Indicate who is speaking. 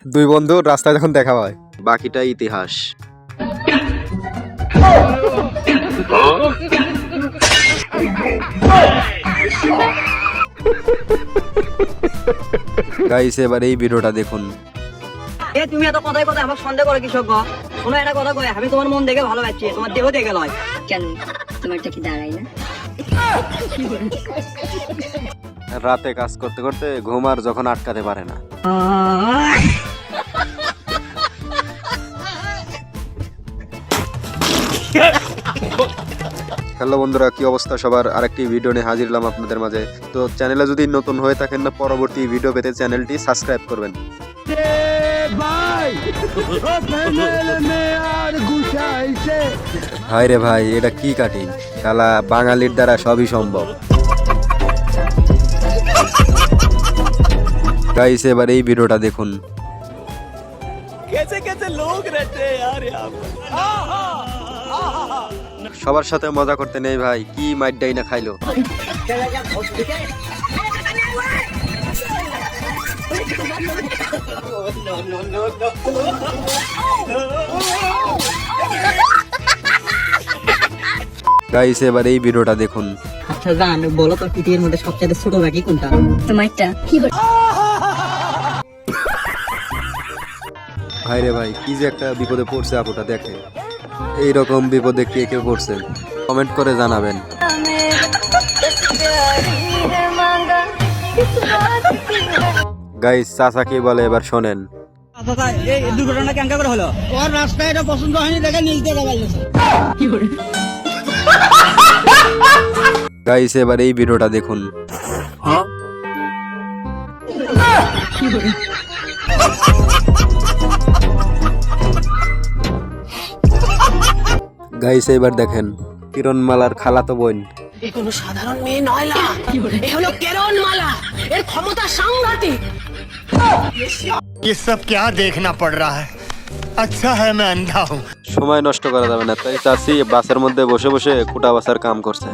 Speaker 1: দুই বন্ধু রাস্তায় যখন দেখা হয়, বাকিটা ইতিহাস। গাইস এবার এই ভিডিওটা দেখুন।
Speaker 2: তুমি এত কথাই কথা আমাকে সন্দেহ করে কৃষক গো। শোনো একটা কথা কই, আমি তোমার মন দেখে ভালোবাসি, তোমার দেহ দেখে নয়।
Speaker 3: কেন তোমারটা কি দাঁড়াই না?
Speaker 1: রাতে কাজ করতে করতে ঘুম আর যখন আটকাতে পারে না। হ্যালো বন্ধুরা, কি অবস্থা সবার? আরেকটি ভিডিও নিয়ে হাজির হলাম আপনাদের মাঝে। তো চ্যানেলে যদি নতুন হয়ে থাকেন না, পরবর্তী ভিডিও পেতে চ্যানেলটি সাবস্ক্রাইব করবেন। হায় রে ভাই, এটা কি কাটিং! শালা বাঙালির দ্বারা সবই সম্ভব। গাইস এবার এই ভিডিওটা দেখুন। সবার সাথে মজা করতে নেই ভাই, কি মাইডাই না খাইলো। গাইস এবার এই ভিডিওটা দেখুন।
Speaker 2: আচ্ছা জান, বলো তো পৃথিবীর মধ্যে সবচেয়ে ছোট পাখি কোনটা?
Speaker 3: তোমারটা কি
Speaker 1: ভাই রে ভাই, কি যে একটা বিপদে পড়ছে আপুটা, দেখে এইরকম বিপদে কে কে পড়ছে কমেন্ট করে জানাবেন। গাইস চাচা কি বলে এবার শোনেন।
Speaker 2: এই দুর্ঘটনা কেন করে হলো? ওর রাস্তায় এটা পছন্দ হয়নি দেখে নিতে গেছে।
Speaker 1: গাইস এবার এই ভিডিওটা দেখুন। গাইস এবার দেখেন কিরণমালার খালাতো বোন।
Speaker 4: এ কোনো সাধারণ মেয়ে নয় লা, এ হলো কিরণমালা, এর ক্ষমতা সাংঘাতিক।
Speaker 5: ये सब क्या देखना पड़ रहा है? अच्छा है मैं अंधा हूँ।
Speaker 1: সময় নষ্ট করা যাবে না, তাই চাচি বাসের মধ্যে বসে বসে কুটা বাসার কাম করছে।